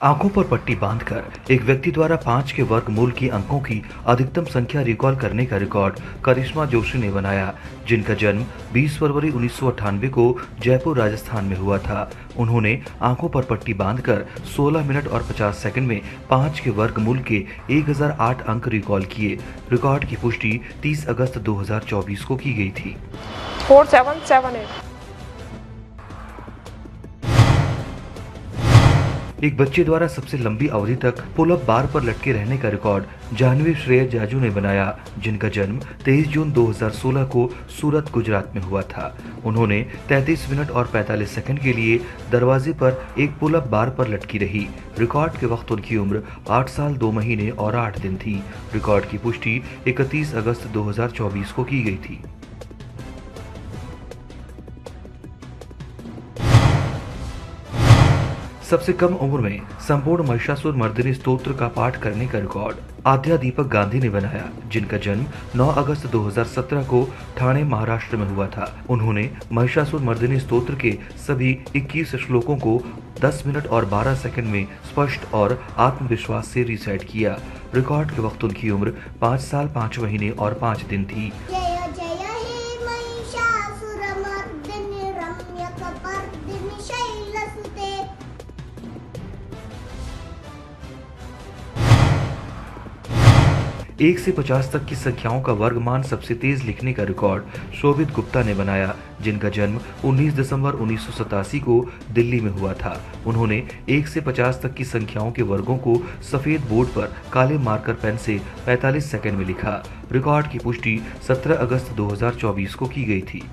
आंखों पर पट्टी बांधकर एक व्यक्ति द्वारा 5 के वर्गमूल की अंकों की अधिकतम संख्या रिकॉल करने का रिकॉर्ड करिश्मा जोशी ने बनाया, जिनका जन्म 20 फरवरी 1998 को जयपुर, राजस्थान में हुआ था। उन्होंने आंखों पर पट्टी बांधकर 16 मिनट और 50 सेकंड में 5 के वर्गमूल के 1008 अंक रिकॉल किए। रिकॉर्ड की पुष्टि 30 अगस्त 2024 को की गई थी। 4778। एक बच्चे द्वारा सबसे लंबी अवधि तक पुल अप बार पर लटके रहने का रिकॉर्ड जाह्नवी श्रेयस जाजू ने बनाया, जिनका जन्म 23 जून 2016 को सूरत, गुजरात में हुआ था। उन्होंने 33 मिनट और 45 सेकंड के लिए दरवाजे पर एक पुल अप बार पर लटकी रही। रिकॉर्ड के वक्त उनकी उम्र 8 साल 2 महीने और 8 दिन थी। रिकॉर्ड की पुष्टि 31 अगस्त 2024 को की गई थी। सबसे कम उम्र में संपूर्ण महिषासुर मर्दिनी स्तोत्र का पाठ करने का रिकॉर्ड आद्या दीपक गांधी ने बनाया, जिनका जन्म 9 अगस्त 2017 को ठाणे, महाराष्ट्र में हुआ था। उन्होंने महिषासुर मर्दिनी स्तोत्र के सभी 21 श्लोकों को 10 मिनट और 12 सेकंड में स्पष्ट और आत्मविश्वास से रिसाइट किया। रिकॉर्ड के वक्त उनकी उम्र 5 साल 5 महीने और 5 दिन थी। एक से 50 तक की संख्याओं का वर्गमान सबसे तेज लिखने का रिकॉर्ड शोभित गुप्ता ने बनाया, जिनका जन्म 19 दिसंबर 1987 को दिल्ली में हुआ था। उन्होंने 1 से 50 तक की संख्याओं के वर्गों को सफेद बोर्ड पर काले मार्कर पेन से 45 सेकंड में लिखा। रिकॉर्ड की पुष्टि 17 अगस्त 2024 को की गई थी।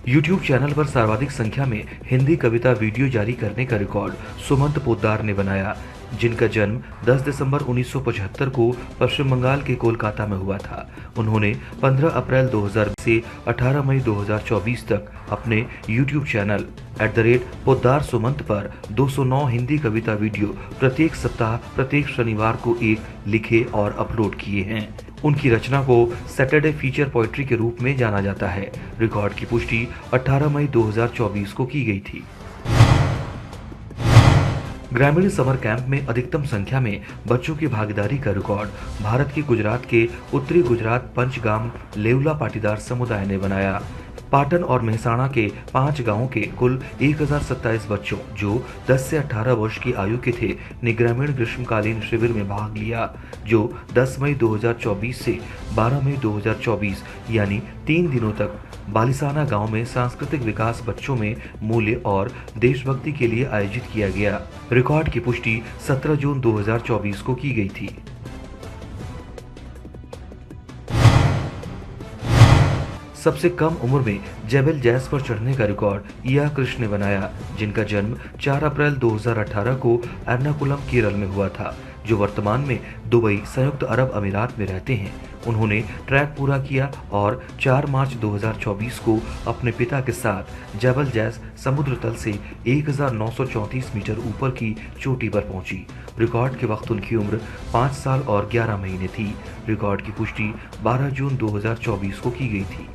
YouTube चैनल पर सर्वाधिक संख्या में हिंदी कविता वीडियो जारी करने का रिकॉर्ड सुमंत पोद्दार ने बनाया, जिनका जन्म 10 दिसंबर 1975 को पश्चिम बंगाल के कोलकाता में हुआ था। उन्होंने 15 अप्रैल 2000 से 18 मई 2024 तक अपने YouTube चैनल @पोद्दार सुमंत पर 209 हिंदी कविता वीडियो प्रत्येक सप्ताह प्रत्येक शनिवार को एक लिखे और अपलोड किए हैं। उनकी रचना को सैटरडे फीचर पोएट्री के रूप में जाना जाता है। रिकॉर्ड की पुष्टि 18 मई 2024 को की गई थी। ग्रामीण समर कैंप में अधिकतम संख्या में बच्चों की भागीदारी का रिकॉर्ड भारत के गुजरात के उत्तरी गुजरात पंचगाम लेवला पाटीदार समुदाय ने बनाया। पाटन और मेहसाणा के 5 गांवों के कुल 1027 बच्चों जो 10 से 18 वर्ष की आयु के थे ने ग्रामीण ग्रीष्मकालीन शिविर में भाग लिया, जो 10 मई 2024 से 12 मई 2024 यानी 3 दिनों तक बालिसाना गांव में सांस्कृतिक विकास, बच्चों में मूल्य और देशभक्ति के लिए आयोजित किया गया। रिकॉर्ड की पुष्टि 17 जून 2024 को की गई थी। सबसे कम उम्र में जेबल जैज पर चढ़ने का रिकॉर्ड इया कृष्ण ने बनाया, जिनका जन्म 4 अप्रैल 2018 को एर्नाकुलम, केरल में हुआ था, जो वर्तमान में दुबई, संयुक्त अरब अमीरात में रहते हैं। उन्होंने ट्रैक पूरा किया और 4 मार्च 2024 को अपने पिता के साथ जेबल जैज समुद्र तल से 1934 मीटर ऊपर की चोटी पर पहुंची। रिकॉर्ड के वक्त उनकी उम्र 5 साल और 11 महीने थी। रिकॉर्ड की पुष्टि 12 जून 2024 को की गई थी।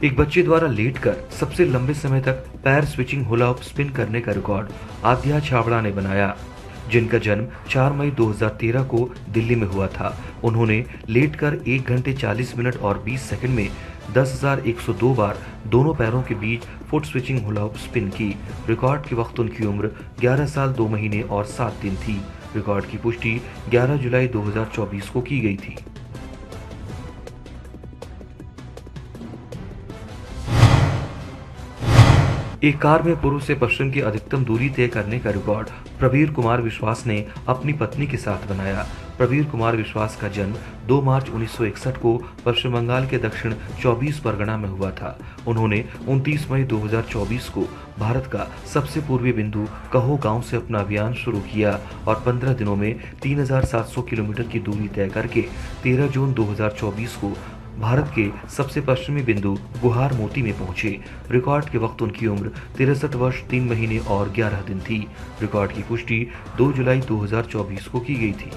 एक बच्चे द्वारा लेटकर सबसे लंबे समय तक पैर स्विचिंग हुला हुप स्पिन करने का रिकॉर्ड आद्या छाबड़ा ने बनाया, जिनका जन्म 4 मई 2013 को दिल्ली में हुआ था। उन्होंने लेटकर 1 घंटे 40 मिनट और 20 सेकंड में 10,102 बार दोनों पैरों के बीच foot switching hula hoop spin की। रिकॉर्ड के वक्त उनकी उम्र 11 साल 2 महीने और 7 दिन थी। रिकॉर्ड की पुष्टि 11 जुलाई 2024 को की गई थी। एक कार में पूर्व से पश्चिम की अधिकतम दूरी तय करने का रिकॉर्ड प्रवीर कुमार विश्वास ने अपनी पत्नी के साथ बनाया। प्रवीर कुमार विश्वास का जन्म 2 मार्च 1961 को पश्चिम बंगाल के दक्षिण 24 परगना में हुआ था। उन्होंने 29 मई 2024 को भारत का सबसे पूर्वी बिंदु कहो गांव से अपना अभियान शुरू किया और 15 दिनों में 3700 किलोमीटर की दूरी तय करके 13 जून 2024 को भारत के सबसे पश्चिमी बिंदु गुहार मोती में पहुंचे। रिकॉर्ड के वक्त उनकी उम्र 63 वर्ष 3 महीने और 11 दिन थी। रिकॉर्ड की पुष्टि 2 जुलाई 2024 को की गई थी।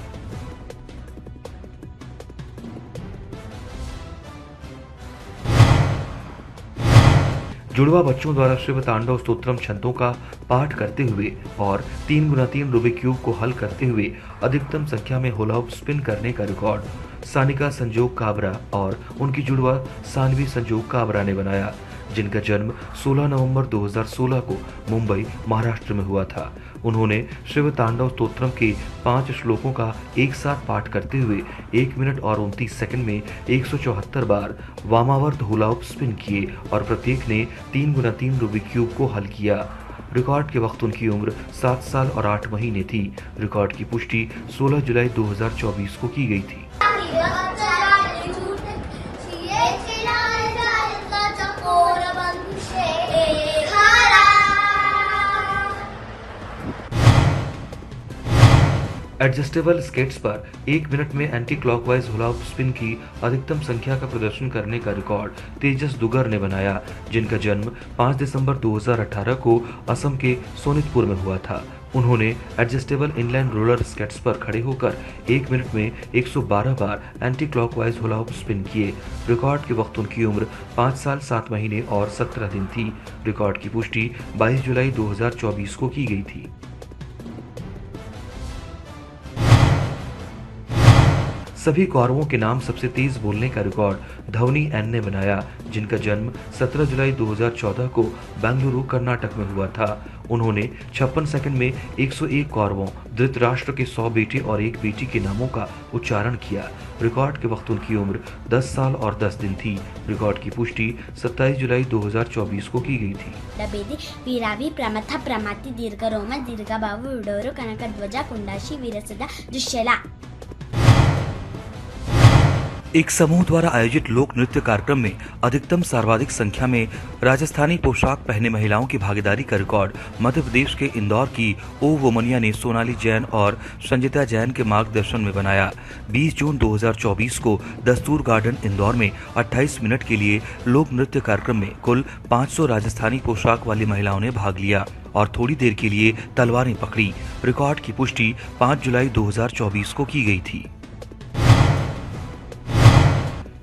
जुड़वा बच्चों द्वारा शिव तांडव स्तोत्रम छंदों का पाठ करते हुए और 3x3 रूबिक क्यूब को हल करते हुए अधिकतम संख्या में होला हॉप स्पिन करने का रिकॉर्ड सानिका संजोग काबरा और उनकी जुड़वा सानवी संजोग काबरा ने बनाया, जिनका जन्म 16 नवंबर 2016 को मुंबई, महाराष्ट्र में हुआ था। उन्होंने शिव तांडव स्तोत्रम के 5 श्लोकों का एक साथ पाठ करते हुए 1 मिनट और 29 सेकंड में 174 बार वामावर्त होला हॉप स्पिन किए और प्रत्येक ने 3x3 रूबिक क्यूब को हल किया। रिकॉर्ड के वक्त उनकी उम्र 7 साल और 8 महीने थी। रिकॉर्ड की पुष्टि 16 जुलाई 2024 को की गई थी। एडजस्टेबल स्केट्स पर 1 मिनट में एंटी क्लॉकवाइज होला हॉप स्पिन की अधिकतम संख्या का प्रदर्शन करने का रिकॉर्ड तेजस दुगर ने बनाया, जिनका जन्म 5 दिसंबर 2018 को असम के सोनितपुर में हुआ था। उन्होंने एडजस्टेबल इनलाइन रोलर स्केट्स पर खड़े होकर 1 मिनट में 112 बार एंटी क्लॉकवाइज होला हॉप स्पिन किए। रिकॉर्ड के वक्त उनकी उम्र 5 साल 7 महीने और 17 दिन थी। रिकॉर्ड की पुष्टि 22 जुलाई 2024 को की गई थी। सभी कौरवों के नाम सबसे तेज बोलने का रिकॉर्ड धवनी एन ने बनाया, जिनका जन्म 17 जुलाई 2014 को बेंगलुरु, कर्नाटक में हुआ था। उन्होंने 56 सेकंड में 101 कौरवों, धृतराष्ट्र के 100 बेटे और 1 बेटी के नामों का उच्चारण किया। रिकॉर्ड के वक्त उनकी उम्र 10 साल और 10 दिन थी। रिकॉर्ड की पुष्टि 27 जुलाई 2024 को की गई थी। वीरावी प्रमथ प्रमाति दीर्घ रोम दीर्घ बाहु विडोरु कनक ध्वजा कुंडाशी वीरसदा दुश्शला। एक समूह द्वारा आयोजित लोक नृत्य कार्यक्रम में अधिकतम सर्वाधिक संख्या में राजस्थानी पोशाक पहने महिलाओं की भागीदारी का रिकॉर्ड मध्य प्रदेश के इंदौर की ओ वोमनिया ने सोनाली जैन और संजिता जैन के मार्गदर्शन में बनाया। 20 जून 2024 को दस्तूर गार्डन इंदौर में 28 मिनट के लिए लोक नृत्य कार्यक्रम में कुल 500 राजस्थानी पोशाक वाली महिलाओं ने भाग लिया और थोड़ी देर के लिए तलवारें पकड़ी। रिकॉर्ड की पुष्टि 5 जुलाई 2024 को की गई थी।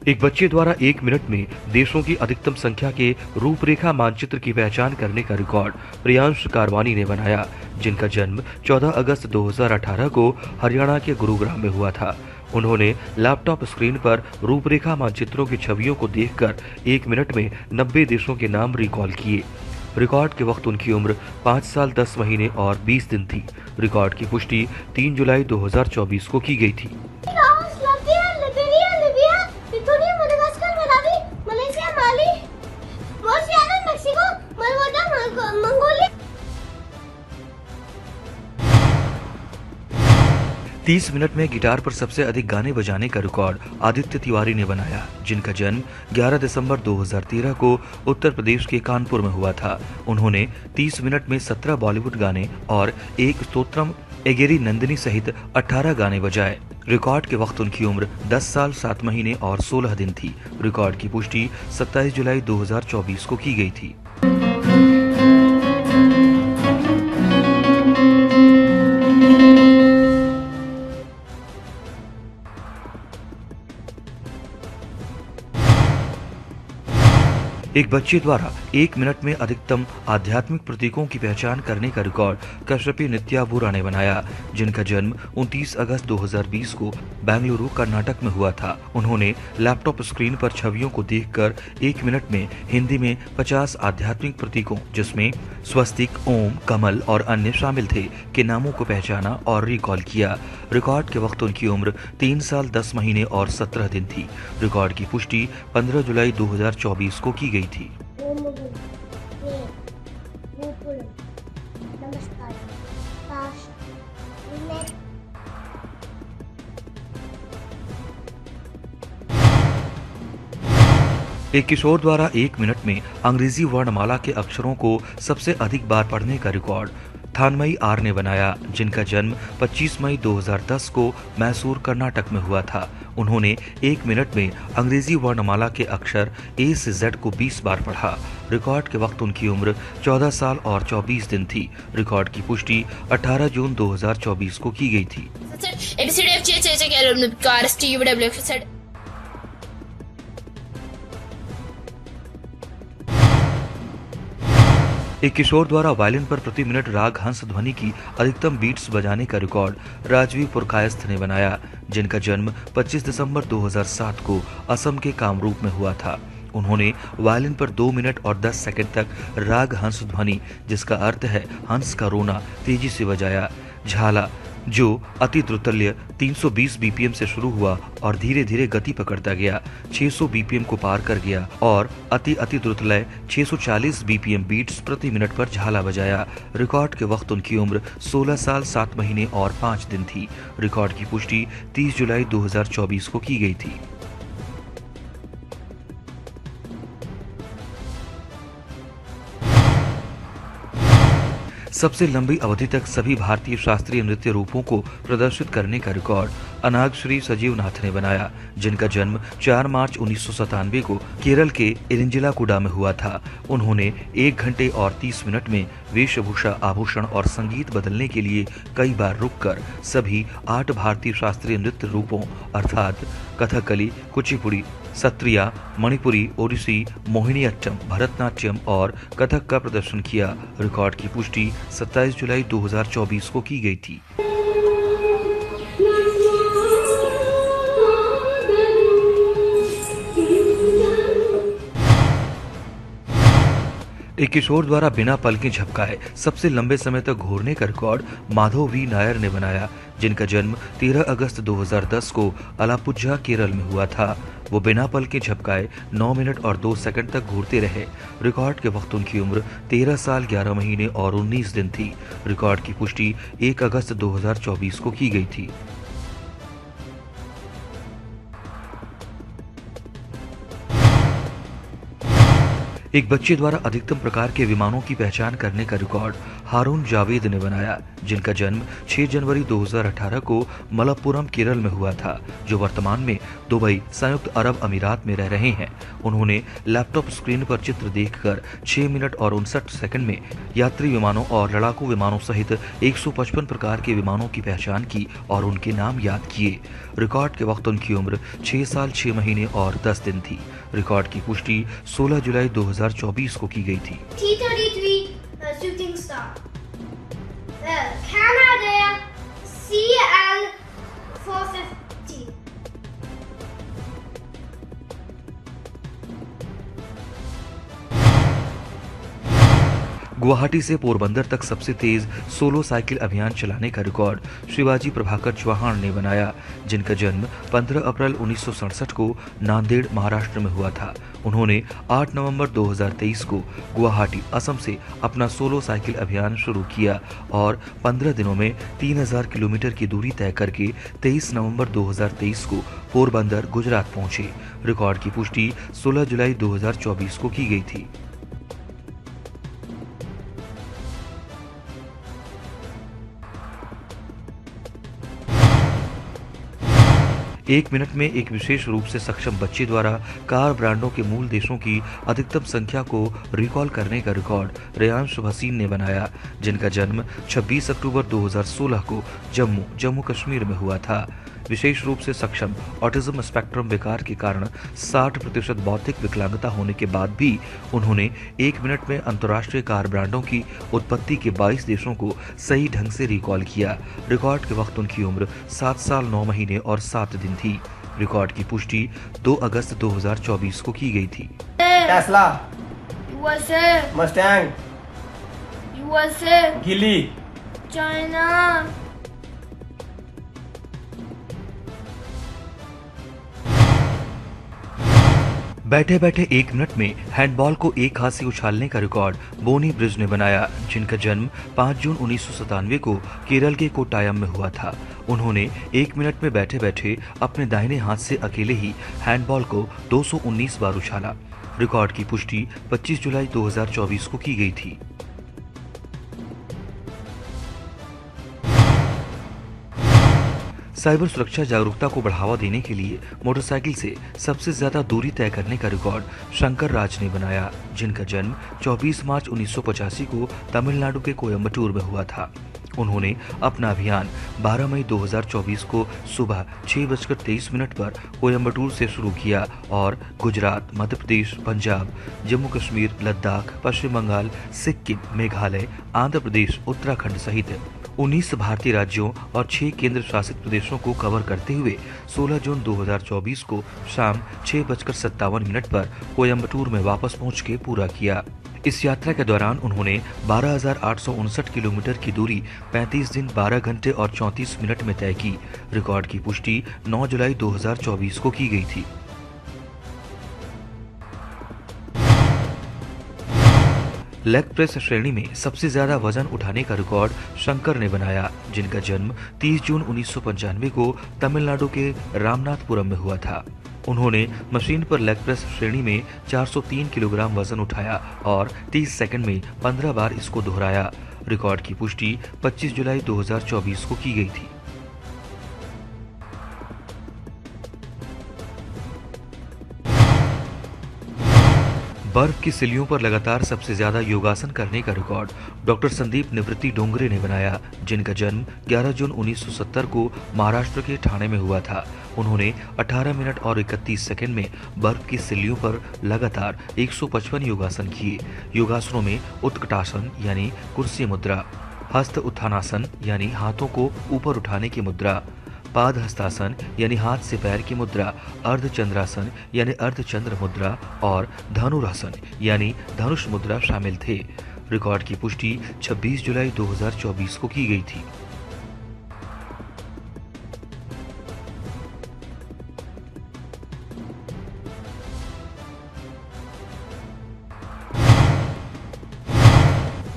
एक बच्चे द्वारा 1 मिनट में देशों की अधिकतम संख्या के रूपरेखा मानचित्र की पहचान करने का रिकॉर्ड प्रियांश कारवानी ने बनाया, जिनका जन्म 14 अगस्त 2018 को हरियाणा के गुरुग्राम में हुआ था। उन्होंने लैपटॉप स्क्रीन पर रूपरेखा मानचित्रों की छवियों को देखकर 1 मिनट में 90 देशों के नाम रिकॉल किए। रिकॉर्ड के वक्त उनकी उम्र 5 साल 10 महीने और 20 दिन थी। रिकॉर्ड की पुष्टि 3 जुलाई 2024 को की गई थी। 30 मिनट में गिटार पर सबसे अधिक गाने बजाने का रिकॉर्ड आदित्य तिवारी ने बनाया, जिनका जन्म 11 दिसंबर 2013 को उत्तर प्रदेश के कानपुर में हुआ था। उन्होंने 30 मिनट में 17 बॉलीवुड गाने और 1 स्तोत्रम एगेरी नंदिनी सहित 18 गाने बजाए। रिकॉर्ड के वक्त उनकी उम्र 10 साल 7 महीने और 16 दिन थी। रिकॉर्ड की पुष्टि 27 जुलाई 2024 को की गई थी। एक बच्चे द्वारा 1 मिनट में अधिकतम आध्यात्मिक प्रतीकों की पहचान करने का रिकॉर्ड कश्यपी नित्याबुरा ने बनाया, जिनका जन्म 29 अगस्त 2020 को बेंगलुरु, कर्नाटक में हुआ था। उन्होंने लैपटॉप स्क्रीन पर छवियों को देखकर 1 मिनट में हिंदी में 50 आध्यात्मिक प्रतीकों, जिसमें स्वस्तिक, ओम, कमल और अन्य शामिल थे, के नामों को पहचाना और रिकॉल किया। रिकॉर्ड के वक्त उनकी उम्र 3 साल 10 महीने और 17 दिन थी। रिकॉर्ड की पुष्टि 15 जुलाई 2024 को की गई थी। एक किशोर द्वारा 1 मिनट में अंग्रेजी वर्णमाला के अक्षरों को सबसे अधिक बार पढ़ने का रिकॉर्ड थानमई आर ने बनाया, जिनका जन्म 25 मई 2010 को मैसूर, कर्नाटक में हुआ था। उन्होंने 1 मिनट में अंग्रेजी वर्णमाला के अक्षर ए से जेड को 20 बार पढ़ा। रिकॉर्ड के वक्त उनकी उम्र 14 साल और 24 दिन थी। रिकॉर्ड की पुष्टि 18 जून 2024 को की गई थी। एक किशोर द्वारा वायलिन पर प्रति मिनट राग हंस ध्वनि की अधिकतम बीट्स बजाने का रिकॉर्ड राजवीर पुरकायस्थ ने बनाया, जिनका जन्म 25 दिसंबर 2007 को असम के कामरूप में हुआ था। उन्होंने वायलिन पर 2 मिनट और 10 सेकंड तक राग हंस ध्वनि, जिसका अर्थ है हंस का रोना, तेजी से बजाया। झाला, जो अति द्रुतल्य 320 बीपीएम से शुरू हुआ और धीरे धीरे गति पकड़ता गया, 600 बीपीएम को पार कर गया और अति द्रुतलय 640 बीपीएम बीट्स प्रति मिनट पर झाला बजाया। रिकॉर्ड के वक्त उनकी उम्र 16 साल 7 महीने और 5 दिन थी। रिकॉर्ड की पुष्टि 30 जुलाई 2024 को की गई थी। सबसे लंबी अवधि तक सभी भारतीय शास्त्रीय नृत्य रूपों को प्रदर्शित करने का रिकॉर्ड अनाग श्री सजीव नाथ ने बनाया, जिनका जन्म 4 मार्च 1997 को केरल के इरिंजालाकुडा में हुआ था। उन्होंने 1 घंटे और 30 मिनट में वेशभूषा, आभूषण और संगीत बदलने के लिए कई बार रुककर सभी 8 भारतीय शास्त्रीय नृत्य रूपों अर्थात कथकली, कुचिपुड़ी, सत्रिया, मणिपुरी, ओडिसी, मोहिनीअट्टम, भरतनाट्यम और कथक का प्रदर्शन किया। रिकॉर्ड की पुष्टि 27 जुलाई 2024 को की गई थी। एक किशोर द्वारा बिना पलकें झपकाए सबसे लंबे समय तक घूरने का रिकॉर्ड माधव वी नायर ने बनाया, जिनका जन्म 13 अगस्त 2010 को अलापुझा, केरल में हुआ था। वो बिना पलकें झपकाए 9 मिनट और 2 सेकंड तक घूरते रहे। रिकॉर्ड के वक्त उनकी उम्र 13 साल 11 महीने और 19 दिन थी। रिकॉर्ड की पुष्टि 1 अगस्त 2024 को की गई थी। एक बच्चे द्वारा अधिकतम प्रकार के विमानों की पहचान करने का रिकॉर्ड हारून जावेद ने बनाया, जिनका जन्म 6 जनवरी 2018 को मलप्पुरम, केरल में हुआ था, जो वर्तमान में दुबई, संयुक्त अरब अमीरात में रह रहे हैं। उन्होंने लैपटॉप स्क्रीन पर चित्र देखकर 6 मिनट और 59 सेकंड में यात्री विमानों और लड़ाकू विमानों सहित 155 प्रकार के विमानों की पहचान की और उनके नाम याद किए। रिकॉर्ड के वक्त उनकी उम्र 6 साल 6 महीने और 10 दिन थी। रिकॉर्ड की पुष्टि 16 जुलाई 2024 को की गई थी। T-33 shooting star. Canadair CL-450. Guwahati से पोरबंदर तक सबसे तेज सोलो साइकिल अभियान चलाने का रिकॉर्ड शिवाजी प्रभाकर चौहान ने बनाया, जिनका जन्म 15 अप्रैल 1967 को नांदेड़, महाराष्ट्र में हुआ था। उन्होंने 8 नवंबर 2023 को गुवाहाटी, असम से अपना सोलो साइकिल अभियान शुरू किया और 15 दिनों में 3000 किलोमीटर की दूरी तय करके 23 नवंबर 2023 को पोरबंदर, गुजरात पहुंचे। रिकॉर्ड की पुष्टि 16 जुलाई 2024 को की गई थी। एक मिनट में एक विशेष रूप से सक्षम बच्चे द्वारा कार ब्रांडों के मूल देशों की अधिकतम संख्या को रिकॉल करने का रिकॉर्ड रेयांश भसीन ने बनाया, जिनका जन्म 26 अक्टूबर 2016 को जम्मू कश्मीर में हुआ था। विशेष रूप से सक्षम ऑटिज्म स्पेक्ट्रम विकार के कारण 60% बौद्धिक विकलांगता होने के बाद भी उन्होंने 1 मिनट में अंतर्राष्ट्रीय कार ब्रांडों की उत्पत्ति के 22 देशों को सही ढंग से रिकॉल किया। रिकॉर्ड के वक्त उनकी उम्र 7 साल 9 महीने और 7 दिन थी। रिकॉर्ड की पुष्टि 2 अगस्त 2024 को की गई थी। टेस्ला, मस्टैंग, गिली, चाइना। बैठे बैठे 1 मिनट में हैंडबॉल को एक हाथ से उछालने का रिकॉर्ड बोनी ब्रिज ने बनाया, जिनका जन्म 5 जून 1997 को केरल के कोट्टायम में हुआ था। उन्होंने 1 मिनट में बैठे बैठे अपने दाहिने हाथ से अकेले ही हैंडबॉल को 219 बार उछाला। रिकॉर्ड की पुष्टि 25 जुलाई 2024 को की गई थी। साइबर सुरक्षा जागरूकता को बढ़ावा देने के लिए मोटरसाइकिल से सबसे ज्यादा दूरी तय करने का रिकॉर्ड शंकर राज ने बनाया, जिनका जन्म 24 मार्च 1985 को तमिलनाडु के कोयम्बटूर में हुआ था। उन्होंने अपना अभियान 12 मई 2024 को सुबह 6:23 पर कोयम्बटूर से शुरू किया और गुजरात, मध्य प्रदेश, पंजाब, जम्मू कश्मीर, लद्दाख, पश्चिम बंगाल, सिक्किम, मेघालय, आंध्र प्रदेश, उत्तराखंड सहित 19 भारतीय राज्यों और 6 केंद्र शासित प्रदेशों को कवर करते हुए 16 जून 2024 को शाम 6:57 पर कोयम्बटूर में वापस पहुंच के पूरा किया। इस यात्रा के दौरान उन्होंने 12,859 किलोमीटर की दूरी 35 दिन 12 घंटे और 34 मिनट में तय की। रिकॉर्ड की पुष्टि 9 जुलाई 2024 को की गई थी। लेग प्रेस श्रेणी में सबसे ज्यादा वजन उठाने का रिकॉर्ड शंकर ने बनाया, जिनका जन्म 30 जून 1995 को तमिलनाडु के रामनाथपुरम में हुआ था। उन्होंने मशीन पर लेग प्रेस श्रेणी में 403 किलोग्राम वजन उठाया और 30 सेकंड में 15 बार इसको दोहराया। रिकॉर्ड की पुष्टि 25 जुलाई 2024 को की गई थी। बर्फ की सिलियों पर लगातार सबसे ज्यादा योगासन करने का रिकॉर्ड डॉक्टर संदीप निवृत्ति डोंगरे ने बनाया, जिनका जन्म 11 जून 1970 को महाराष्ट्र के ठाणे में हुआ था। उन्होंने 18 मिनट और 31 सेकंड में बर्फ की सिलियों पर लगातार 155 योगासन किए। योगासनों में उत्कटासन यानी कुर्सी मुद्रा, हस्त उत्थानासन यानी हाथों को ऊपर उठाने की मुद्रा, पाद हस्तासन यानी हाथ से पैर की मुद्रा, अर्धचंद्रासन यानी अर्धचंद्र मुद्रा और धनुरासन यानी धनुष मुद्रा शामिल थे। रिकॉर्ड की पुष्टि 26 जुलाई 2024 को की गई थी।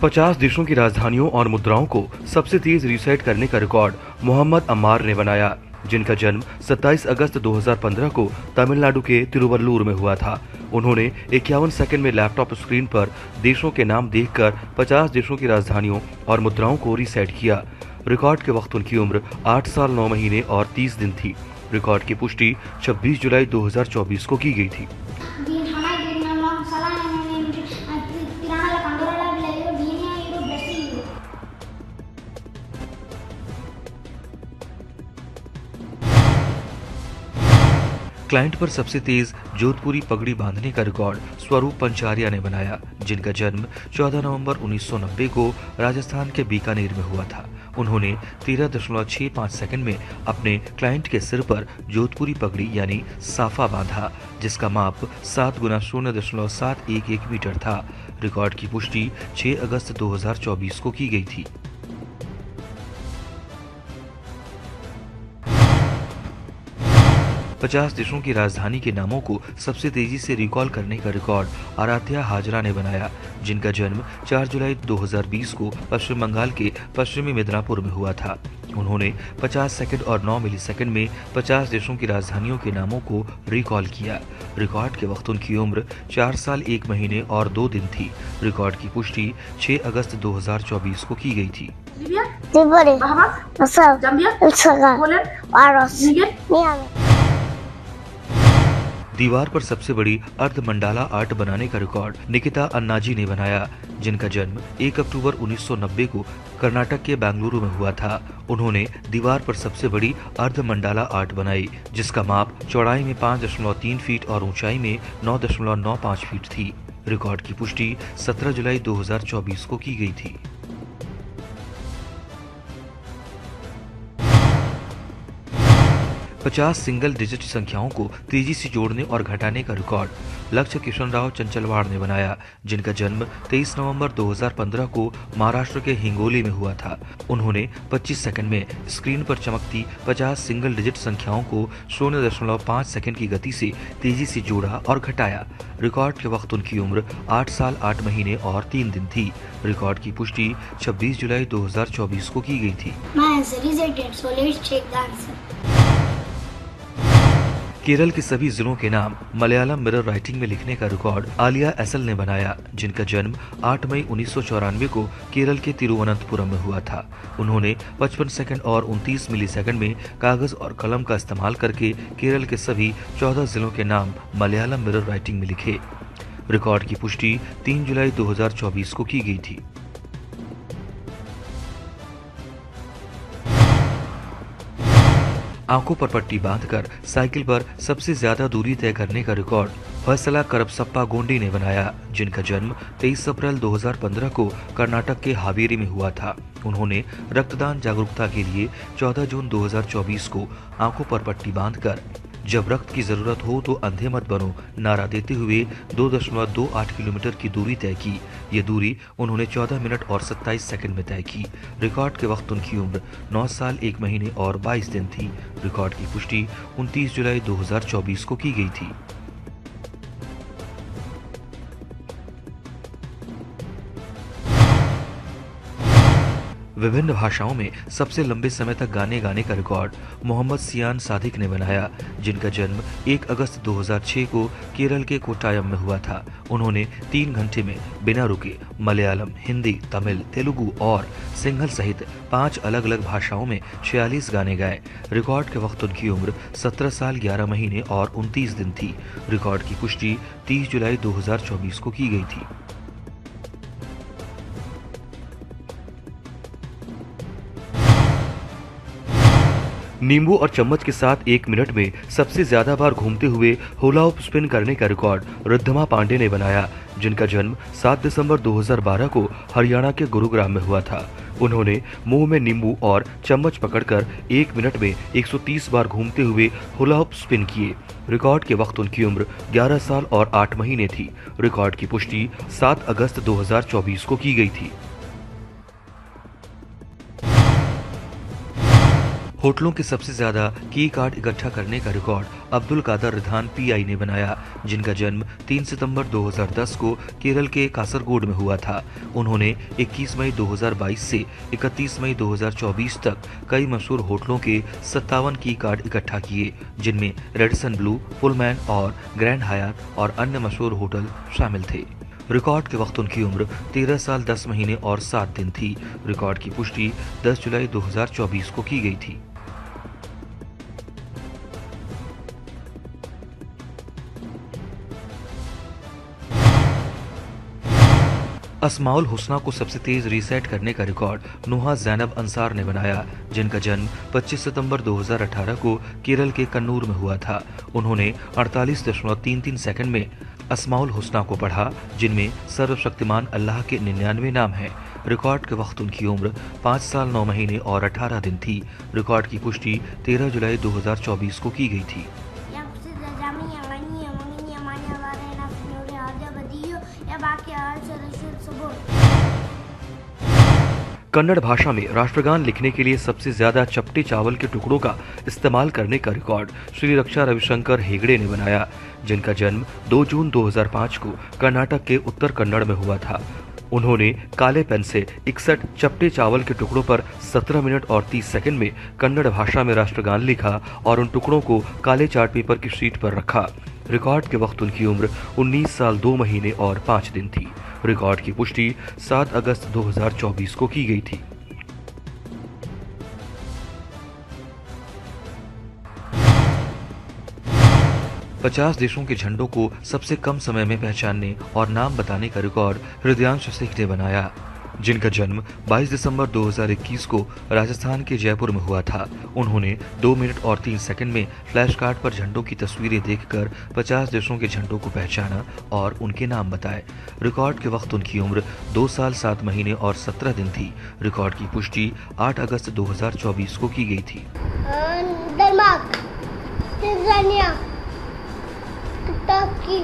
पचास देशों की राजधानियों और मुद्राओं को सबसे तेज रीसेट करने का रिकॉर्ड मोहम्मद अम्मार ने बनाया, जिनका जन्म 27 अगस्त 2015 को तमिलनाडु के तिरुवल्लुर में हुआ था। उन्होंने 51 सेकंड में लैपटॉप स्क्रीन पर देशों के नाम देखकर 50 देशों की राजधानियों और मुद्राओं को रीसेट किया। रिकॉर्ड के वक्त उनकी उम्र 8 साल 9 महीने और 30 दिन थी। रिकॉर्ड की पुष्टि 26 जुलाई 2024 को की गई थी। क्लाइंट पर सबसे तेज जोधपुरी पगड़ी बांधने का रिकॉर्ड स्वरूप पंचारिया ने बनाया, जिनका जन्म 14 नवंबर 1990 को राजस्थान के बीकानेर में हुआ था। उन्होंने 13.65 सेकंड में अपने क्लाइंट के सिर पर जोधपुरी पगड़ी यानी साफा बांधा, जिसका माप 7 × 0.711 मीटर था। रिकॉर्ड की पुष्टि 6 अगस्त 2024 को की गई थी। पचास देशों की राजधानी के नामों को सबसे तेजी से रिकॉल करने का रिकॉर्ड आराध्या हाजरा ने बनाया, जिनका जन्म 4 जुलाई 2020 को पश्चिम बंगाल के पश्चिमी मिदनापुर में हुआ था। उन्होंने 50 सेकंड और 9 मिलीसेकंड में 50 देशों की राजधानियों के नामों को रिकॉल किया। रिकॉर्ड के वक्त उनकी उम्र 4 साल 1 महीने और 2 दिन थी। रिकॉर्ड की पुष्टि 6 अगस्त 2024 को की गई थी। दीवार पर सबसे बड़ी अर्ध मंडाला आर्ट बनाने का रिकॉर्ड निकिता अन्नाजी ने बनाया, जिनका जन्म 1 अक्टूबर 1990 को कर्नाटक के बेंगलुरु में हुआ था। उन्होंने दीवार पर सबसे बड़ी अर्ध मंडाला आर्ट बनाई, जिसका माप चौड़ाई में 5.3 फीट और ऊंचाई में 9.95 फीट थी। रिकॉर्ड की पुष्टि 17 जुलाई 2024 को की गई थी। पचास सिंगल डिजिट संख्याओं को तेजी से जोड़ने और घटाने का रिकॉर्ड लक्ष्य किशन राव चंचलवाड़ ने बनाया, जिनका जन्म 23 नवंबर 2015 को महाराष्ट्र के हिंगोली में हुआ था। उन्होंने 25 सेकंड में स्क्रीन पर चमकती 50 सिंगल डिजिट संख्याओं को 0.5 सेकंड की गति से तेजी से जोड़ा और घटाया। रिकॉर्ड के वक्त उनकी उम्र 8 साल 8 महीने और 3 दिन थी। रिकॉर्ड की पुष्टि 26 जुलाई 2024 को की गई थी। केरल के सभी जिलों के नाम मलयालम मिरर राइटिंग में लिखने का रिकॉर्ड आलिया एसल ने बनाया, जिनका जन्म 8 मई 1994 को केरल के तिरुवनंतपुरम में हुआ था। उन्होंने 55 सेकंड और 29 मिलीसेकंड में कागज और कलम का इस्तेमाल करके केरल के सभी 14 जिलों के नाम मलयालम मिरर राइटिंग में लिखे। रिकॉर्ड की पुष्टि 3 जुलाई 2024 को की गई थी। आंखों पर पट्टी बांधकर साइकिल पर सबसे ज्यादा दूरी तय करने का रिकॉर्ड फैसला करपसप्पा गोंडी ने बनाया, जिनका जन्म 23 अप्रैल 2015 को कर्नाटक के हावेरी में हुआ था। उन्होंने रक्तदान जागरूकता के लिए 14 जून 2024 को आंखों पर पट्टी बांधकर जब रक्त की जरूरत हो तो अंधे मत बनो नारा देते हुए 2.28 किलोमीटर की दूरी तय की। ये दूरी उन्होंने 14 मिनट और 27 सेकंड में तय की। रिकॉर्ड के वक्त उनकी उम्र 9 साल 1 महीने और 22 दिन थी। रिकॉर्ड की पुष्टि 29 जुलाई 2024 को की गई थी। विभिन्न भाषाओं में सबसे लंबे समय तक गाने गाने का रिकॉर्ड मोहम्मद सियान सादिक ने बनाया, जिनका जन्म 1 अगस्त 2006 को केरल के कोट्टायम में हुआ था। उन्होंने 3 घंटे में बिना रुके मलयालम, हिंदी, तमिल, तेलुगु और सिंहल सहित 5 अलग अलग भाषाओं में 46 गाने गाए। रिकॉर्ड के वक्त उनकी उम्र 17 साल 11 महीने और 29 दिन थी। रिकॉर्ड की पुष्टि 30 जुलाई 2024 को की गई थी। नींबू और चम्मच के साथ 1 मिनट में सबसे ज्यादा बार घूमते हुए हुला हुप स्पिन करने का रिकॉर्ड रिद्धिमा पांडे ने बनाया, जिनका जन्म 7 दिसंबर 2012 को हरियाणा के गुरुग्राम में हुआ था। उन्होंने मुंह में नींबू और चम्मच पकड़कर 1 मिनट में 130 बार घूमते हुए हुला हुप स्पिन किए। रिकॉर्ड के वक्त उनकी उम्र 11 साल और 8 महीने थी। रिकॉर्ड की पुष्टि 7 अगस्त 2024 को की गई थी। होटलों के सबसे ज्यादा की कार्ड इकट्ठा करने का रिकॉर्ड अब्दुल कादर रिधान पीआई ने बनाया, जिनका जन्म 3 सितंबर 2010 को केरल के कासरगोड में हुआ था। उन्होंने 21 मई 2022 से 31 मई 2024 तक कई मशहूर होटलों के 57 की कार्ड इकट्ठा किए, जिनमें रेडिसन ब्लू, पुलमैन और ग्रैंड हयात और अन्य मशहूर होटल शामिल थे। रिकॉर्ड के वक्त उनकी उम्र 13 साल 10 महीने और 7 दिन थी। रिकॉर्ड की पुष्टि 10 जुलाई 2024 को की गई थी। अस्माउल हुस्ना को सबसे तेज रीसेट करने का रिकॉर्ड नुहा जैनब अंसार ने बनाया, जिनका जन्म 25 सितंबर 2018 को केरल के कन्नूर में हुआ था। उन्होंने 48.33 सेकंड में अस्माउल हुस्ना को पढ़ा, जिनमें सर्वशक्तिमान अल्लाह के 99 नाम हैं। रिकॉर्ड के वक्त उनकी उम्र 5 साल 9 महीने और 18 दिन थी। रिकॉर्ड की पुष्टि 13 जुलाई 2024 को की गई थी। कन्नड़ भाषा में राष्ट्रगान लिखने के लिए सबसे ज्यादा चपटे चावल के टुकड़ों का इस्तेमाल करने का रिकॉर्ड श्री रक्षा रविशंकर हेगड़े ने बनाया, जिनका जन्म 2 जून 2005 को कर्नाटक के उत्तर कन्नड़ में हुआ था। उन्होंने काले पेन से 61 चपटे चावल के टुकड़ों पर 17 मिनट और 30 सेकंड में कन्नड़ भाषा में राष्ट्रगान लिखा और उन टुकड़ों को काले चार्ट पेपर की शीट पर रखा। रिकॉर्ड के वक्त उनकी उम्र 19 साल 2 महीने और 5 दिन थी। रिकॉर्ड की पुष्टि 7 अगस्त 2024 को की गई थी। पचास देशों के झंडों को सबसे कम समय में पहचानने और नाम बताने का रिकॉर्ड हृदयांश सिंह ने बनाया, जिनका जन्म 22 दिसंबर 2021 को राजस्थान के जयपुर में हुआ था। उन्होंने 2 मिनट और 3 सेकंड में फ्लैश कार्ड पर झंडों की तस्वीरें देखकर 50 देशों के झंडों को पहचाना और उनके नाम बताए। रिकॉर्ड के वक्त उनकी उम्र 2 साल 7 महीने और 17 दिन थी। रिकॉर्ड की पुष्टि 8 अगस्त 2024 को की गई थी। डेनमार्क, तंजानिया, तुर्की,